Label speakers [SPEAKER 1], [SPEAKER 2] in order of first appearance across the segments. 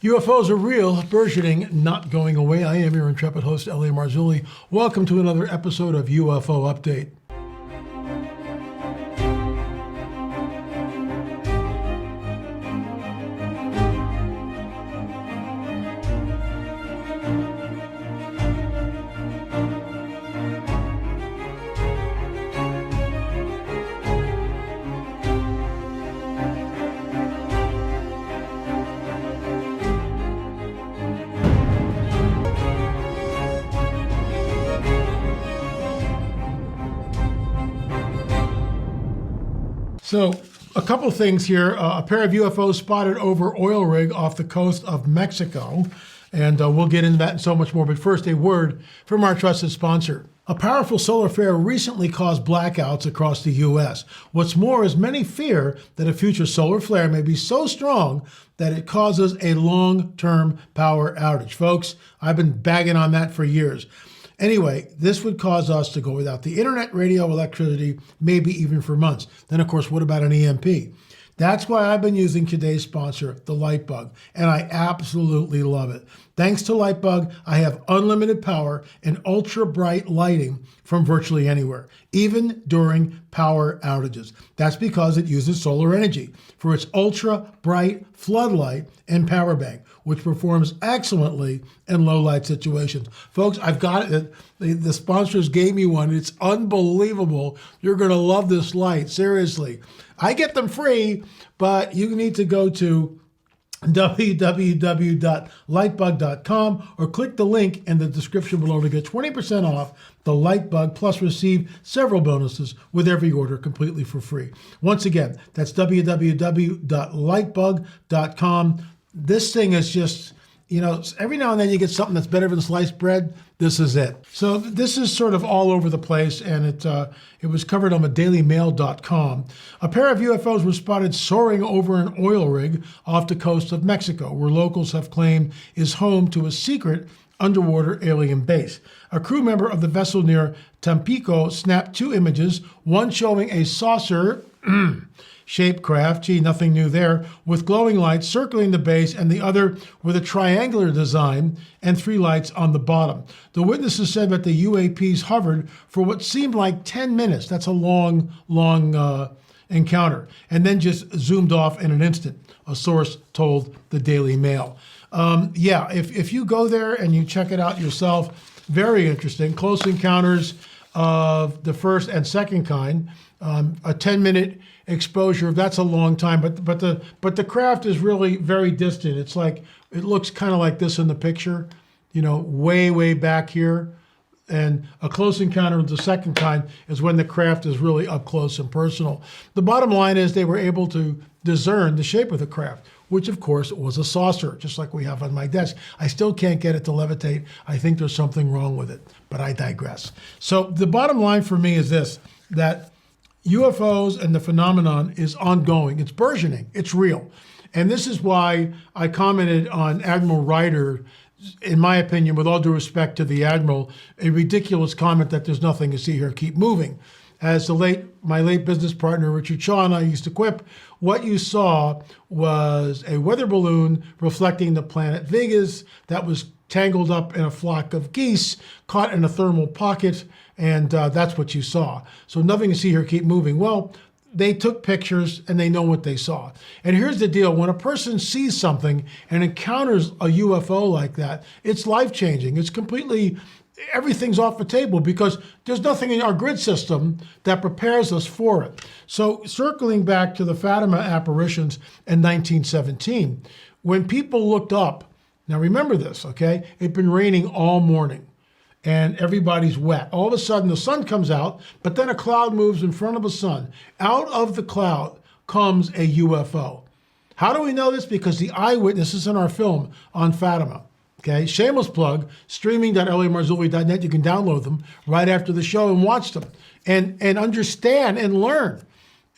[SPEAKER 1] UFOs are real, burgeoning, not going away. I am your intrepid host, L.A. Marzulli. Welcome to another episode of UFO Update. So, a couple things here. A pair of UFOs spotted over oil rig off the coast of Mexico. And we'll get into that and so much more. But first, a word from our trusted sponsor. A powerful solar flare recently caused blackouts across the U.S. What's more is many fear that a future solar flare may be so strong that it causes a long-term power outage. Folks, I've been bagging on that for years. Anyway, this would cause us to go without the internet, radio, electricity, maybe even for months. Then, of course, what about an EMP? That's why I've been using today's sponsor, the Lightbug, and I absolutely love it. Thanks to Lightbug, I have unlimited power and ultra-bright lighting from virtually anywhere, even during power outages. That's because it uses solar energy for its ultra-bright floodlight and power bank, which performs excellently in low-light situations. Folks, I've got it. The sponsors gave me one. It's unbelievable. You're going to love this light, seriously. I get them free, but you need to go to www.lightbug.com or click the link in the description below to get 20% off the Lightbug, plus receive several bonuses with every order completely for free. Once again, that's www.lightbug.com. This thing is just, you know, every now and then you get something that's better than sliced bread. This is it. So this is sort of all over the place, and it was covered on the dailymail.com. A pair of UFOs were spotted soaring over an oil rig off the coast of Mexico, where locals have claimed is home to a secret underwater alien base. A crew member of the vessel near Tampico snapped two images, one showing a saucer shaped craft, gee, nothing new there, with glowing lights circling the base, and the other with a triangular design and three lights on the bottom. The witnesses said that the UAPs hovered for what seemed like 10 minutes. That's a long encounter. And then just zoomed off in an instant, a source told the Daily Mail. If you go there and you check it out yourself, very interesting. Close encounters of the first and second kind. A 10-minute exposure, that's a long time, but the craft is really very distant. It's like, it looks kind of like this in the picture, you know, way back here. And a close encounter of the second kind is when the craft is really up close and personal. The bottom line is they were able to discern the shape of the craft, which of course was a saucer, just like we have on my desk. I still can't get it to levitate. I think there's something wrong with it, but I digress. So the bottom line for me is this, that UFOs and the phenomenon is ongoing. It's burgeoning. It's real. And this is why I commented on Admiral Ryder, in my opinion, with all due respect to the Admiral, a ridiculous comment that there's nothing to see here, keep moving. As my late business partner, Richard Shaw, and I used to quip, what you saw was a weather balloon reflecting the planet Vegas that was tangled up in a flock of geese, caught in a thermal pocket, and that's what you saw. So nothing to see here, keep moving. Well, they took pictures and they know what they saw. And here's the deal. When a person sees something and encounters a UFO like that, it's life-changing. It's completely, everything's off the table because there's nothing in our grid system that prepares us for it. So circling back to the Fatima apparitions in 1917, when people looked up, now remember this, okay? It'd been raining all morning and everybody's wet. All of a sudden the sun comes out, but then a cloud moves in front of the sun. Out of the cloud comes a UFO. How do we know this? Because the eyewitnesses in our film on Fatima, okay? Shameless plug, streaming.lamarzulli.net. You can download them right after the show and watch them and understand and learn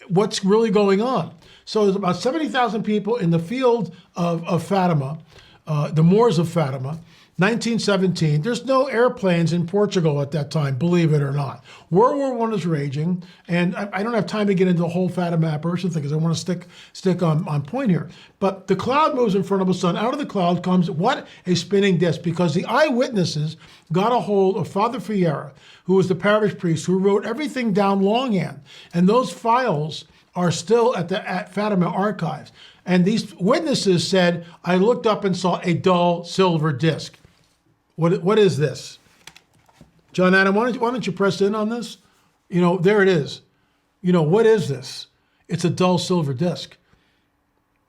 [SPEAKER 1] what's really going on. So there's about 70,000 people in the field of Fatima, the moors of Fatima. 1917. There's no airplanes in Portugal at that time, believe it or not. World War I is raging, and I don't have time to get into the whole Fatima apparition thing because I want to stick on point here. But the cloud moves in front of the sun. Out of the cloud comes what? A spinning disc, because the eyewitnesses got a hold of Father Fiera, who was the parish priest who wrote everything down longhand. And those files are still at Fatima Archives. And these witnesses said, I looked up and saw a dull silver disc. What is this? John Adam, why don't you press in on this? There it is. What is this? It's a dull silver disc.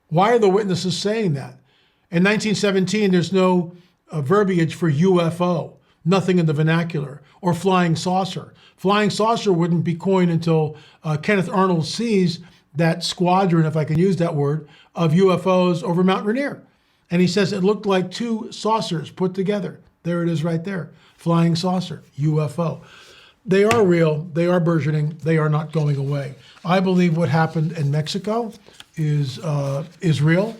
[SPEAKER 1] Why are the witnesses saying that? In 1917, there's no verbiage for UFO, nothing in the vernacular, or flying saucer. Flying saucer wouldn't be coined until Kenneth Arnold sees that squadron, if I can use that word, of UFOs over Mount Rainier. And he says it looked like two saucers put together. There it is right there. Flying saucer, UFO. They are real. They are burgeoning. They are not going away. I believe what happened in Mexico is real,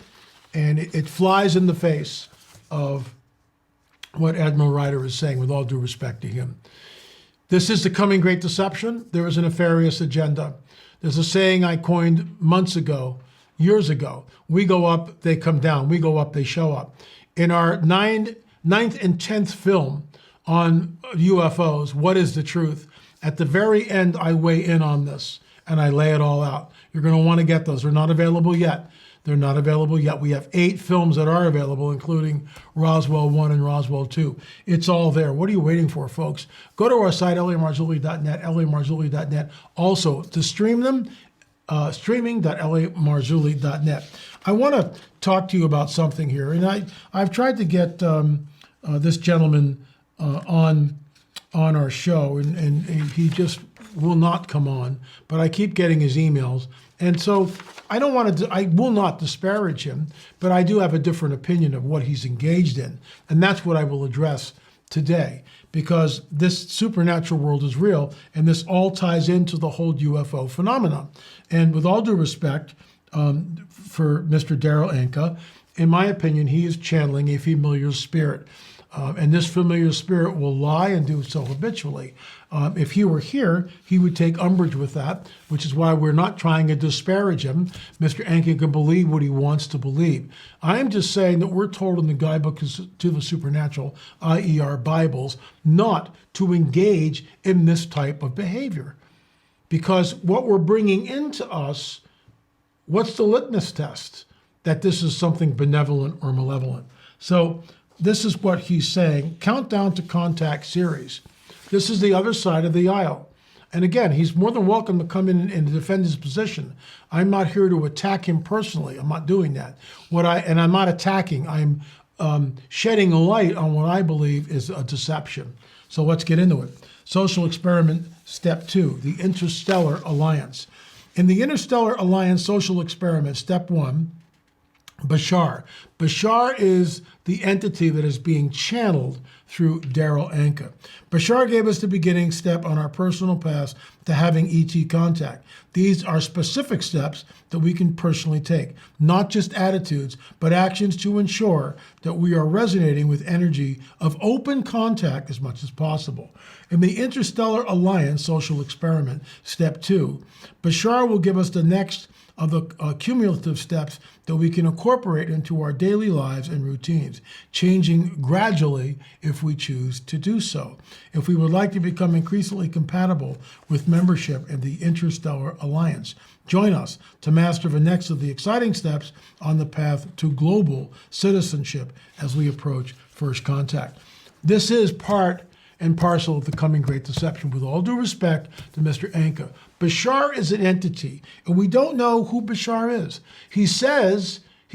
[SPEAKER 1] and it flies in the face of what Admiral Ryder is saying, with all due respect to him. This is the coming great deception. There is a nefarious agenda. There's a saying I coined months ago, years ago. We go up, they come down. We go up, they show up. In our ninth and 10th film on UFOs, What is the Truth? At the very end, I weigh in on this, and I lay it all out. You're going to want to get those. They're not available yet. They're not available yet. We have 8 films that are available, including Roswell 1 and Roswell 2. It's all there. What are you waiting for, folks? Go to our site, lamarzulli.net, lamarzulli.net. Also, to stream them, streaming.lamarzulli.net. I want to talk to you about something here, and I've tried to get this gentleman on our show, and he just will not come on, but I keep getting his emails. And so I will not disparage him, but I do have a different opinion of what he's engaged in. And that's what I will address today, because this supernatural world is real, and this all ties into the whole UFO phenomenon. And with all due respect for Mr. Daryl Anka, in my opinion, he is channeling a familiar spirit. And this familiar spirit will lie and do so habitually. If he were here, he would take umbrage with that, which is why we're not trying to disparage him. Mr. Anka can believe what he wants to believe. I am just saying that we're told in the guidebook to the supernatural, i.e. our Bibles, not to engage in this type of behavior. Because what we're bringing into us, what's the litmus test that this is something benevolent or malevolent? So this is what he's saying. Countdown to Contact series. This is the other side of the aisle. And again, he's more than welcome to come in and defend his position. I'm not here to attack him personally. I'm not doing that. I'm not attacking. I'm shedding a light on what I believe is a deception. So let's get into it. Social experiment step 2, the Interstellar Alliance. In the Interstellar Alliance social experiment, step 1, Bashar. Bashar is the entity that is being channeled through Daryl Anka. Bashar gave us the beginning step on our personal path to having ET contact. These are specific steps that we can personally take, not just attitudes, but actions to ensure that we are resonating with energy of open contact as much as possible. In the Interstellar Alliance social experiment, step 2, Bashar will give us the next of the cumulative steps that we can incorporate into our daily lives and routines, changing gradually if we choose to do so. If we would like to become increasingly compatible with membership in the Interstellar Alliance, join us to master the next of the exciting steps on the path to global citizenship as we approach first contact. This is part and parcel of the coming great deception, with all due respect to Mr. Anka. Bashar is an entity, and we don't know who Bashar is. He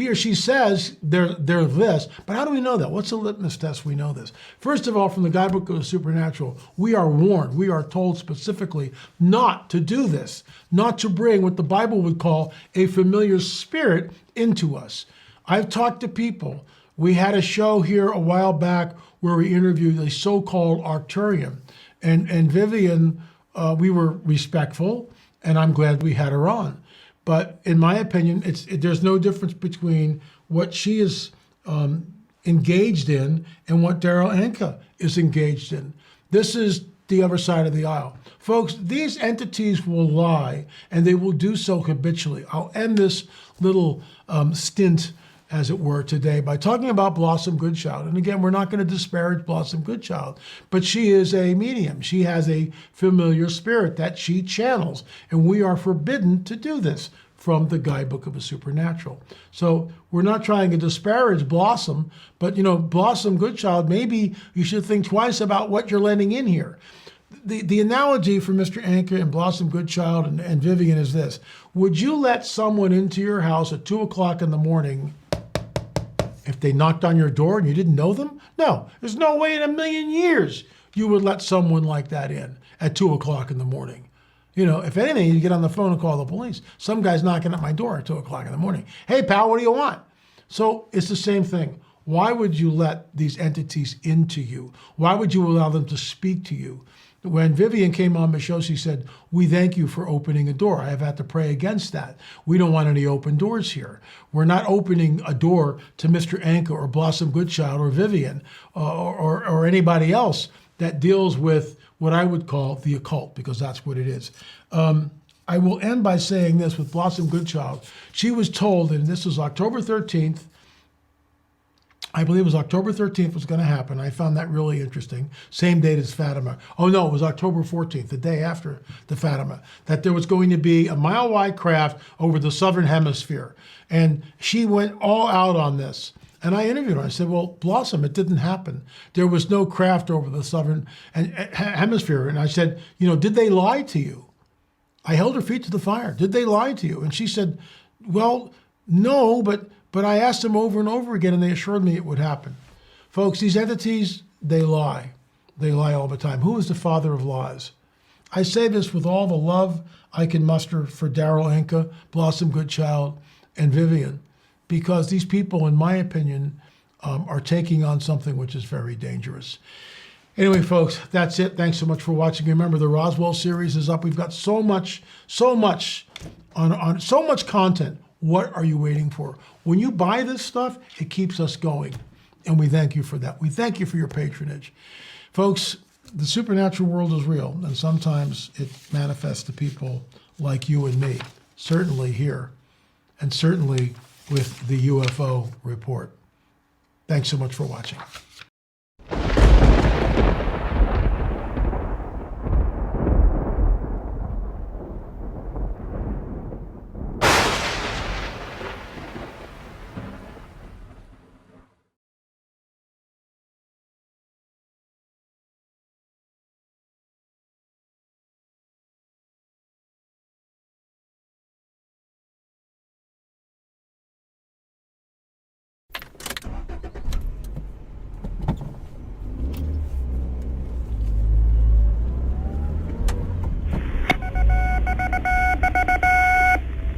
[SPEAKER 1] or she says they're this, but how do we know that? What's the litmus test we know this? First of all, from the Guidebook of the Supernatural, we are warned, we are told specifically not to do this, not to bring what the Bible would call a familiar spirit into us. I've talked to people. We had a show here a while back where we interviewed a so-called Arcturian. And Vivian, we were respectful, and I'm glad we had her on. But in my opinion, there's no difference between what she is engaged in and what Daryl Anka is engaged in. This is the other side of the aisle. Folks, these entities will lie, and they will do so habitually. I'll end this little stint, as it were, today by talking about Blossom Goodchild. And again, we're not going to disparage Blossom Goodchild, but she is a medium. She has a familiar spirit that she channels, and we are forbidden to do this from the Guidebook of the Supernatural. So we're not trying to disparage Blossom, but Blossom Goodchild, maybe you should think twice about what you're letting in here. The analogy for Mr. Anka and Blossom Goodchild and Vivian is this. Would you let someone into your house at 2 o'clock in the morning if they knocked on your door and you didn't know them? No, there's no way in a million years you would let someone like that in at 2 o'clock in the morning. If anything, you get on the phone and call the police. Some guy's knocking at my door at 2 o'clock in the morning. Hey, pal, what do you want? So it's the same thing. Why would you let these entities into you? Why would you allow them to speak to you? When Vivian came on the show, she said, we thank you for opening a door. I have had to pray against that. We don't want any open doors here. We're not opening a door to Mr. Anka or Blossom Goodchild or Vivian or anybody else that deals with what I would call the occult, because that's what it is. I will end by saying this with Blossom Goodchild. She was told, and this was October 13th, I believe it was October 13th was going to happen. I found that really interesting. Same date as Fatima. Oh no, it was October 14th, the day after the Fatima, that there was going to be a mile-wide craft over the southern hemisphere. And she went all out on this. And I interviewed her. I said, well, Blossom, it didn't happen. There was no craft over the southern hemisphere. And I said, did they lie to you? I held her feet to the fire. Did they lie to you? And she said, well, no, but I asked them over and over again, and they assured me it would happen. Folks, these entities, they lie. They lie all the time. Who is the father of lies? I say this with all the love I can muster for Daryl Anka, Blossom Goodchild, and Vivian, because these people, in my opinion, are taking on something which is very dangerous. Anyway, folks, that's it. Thanks so much for watching. Remember, the Roswell series is up. We've got so much on so much content. What are you waiting for? When you buy this stuff, it keeps us going, and we thank you for that. We thank you for your patronage. Folks, the supernatural world is real, and sometimes it manifests to people like you and me, certainly here, and certainly with the UFO report. Thanks so much for watching.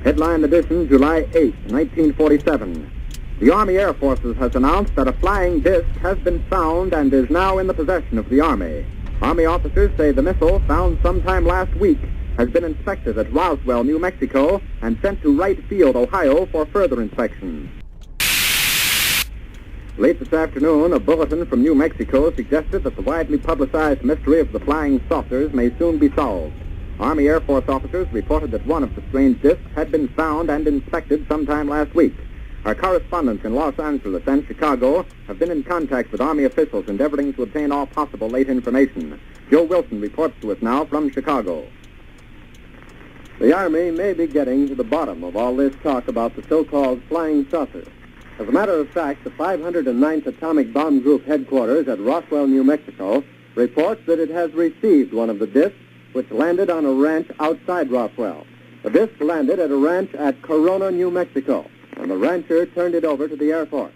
[SPEAKER 2] Headline edition, July 8, 1947. The Army Air Forces has announced that a flying disc has been found and is now in the possession of the Army. Army officers say the missile, found sometime last week, has been inspected at Roswell, New Mexico, and sent to Wright Field, Ohio, for further inspection. Late this afternoon, a bulletin from New Mexico suggested that the widely publicized mystery of the flying saucers may soon be solved. Army Air Force officers reported that one of the strange discs had been found and inspected sometime last week. Our correspondents in Los Angeles and Chicago have been in contact with Army officials endeavoring to obtain all possible late information. Joe Wilson reports to us now from Chicago.
[SPEAKER 3] The Army may be getting to the bottom of all this talk about the so-called flying saucer. As a matter of fact, the 509th Atomic Bomb Group headquarters at Roswell, New Mexico, reports that it has received one of the discs which landed on a ranch outside Roswell. The disc landed at a ranch at Corona, New Mexico, and the rancher turned it over to the Air Force.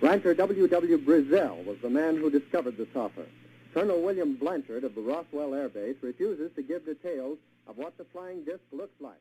[SPEAKER 3] Rancher W.W. Brizzell was the man who discovered the saucer. Colonel William Blanchard of the Roswell Air Base refuses to give details of what the flying disc looks like.